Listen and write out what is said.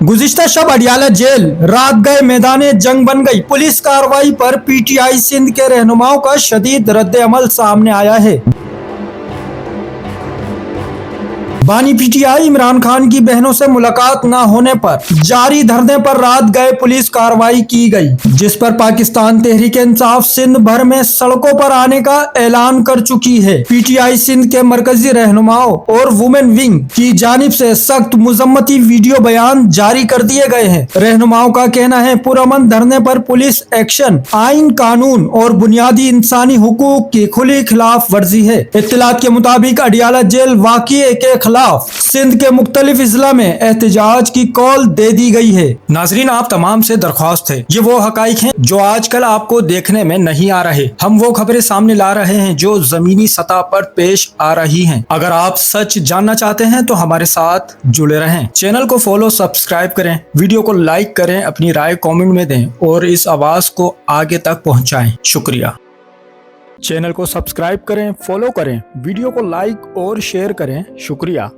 गुज़िश्ता शब Adiala jail रात गए मैदान जंग बन गई। पुलिस कार्रवाई पर पीटीआई सिंध के रहनुमाओं का शदीद रद्द-ए-अमल सामने आया है। बानी पीटीआई इमरान खान की बहनों से मुलाकात न होने पर जारी धरने पर रात गए पुलिस कार्रवाई की गई, जिस पर पाकिस्तान तहरीक इंसाफ सिंध भर में सड़कों पर आने का ऐलान कर चुकी है। पीटीआई सिंध के मरकजी रहनुमाओं और वुमेन विंग की जानिब से सख्त मुजम्मती वीडियो बयान जारी कर दिए गए हैं। रहनुमाओं का कहना है, पुरअमन धरने पर पुलिस एक्शन आइन, कानून और बुनियादी इंसानी हुकूक की खुली खिलाफ वर्जी है। इत्तलात के मुताबिक अडियाला जेल वाक़िए के खिलाफ सिंध के मुख्तलिफ इजला में एहतजाज की कॉल दे दी गई है। नाजरीन, आप तमाम से दरख्वास्त है, ये वो हकाइक हैं जो आजकल आपको देखने में नहीं आ रहे। हम वो खबरें सामने ला रहे हैं जो जमीनी सतह पर पेश आ रही हैं। अगर आप सच जानना चाहते हैं तो हमारे साथ जुड़े रहें। चैनल को फॉलो, सब्सक्राइब करें, वीडियो को लाइक करें, अपनी राय कमेंट में दें और इस आवाज को आगे तक पहुंचाएं। शुक्रिया। चैनल को सब्सक्राइब करें, फॉलो करें, वीडियो को लाइक और शेयर करें। शुक्रिया।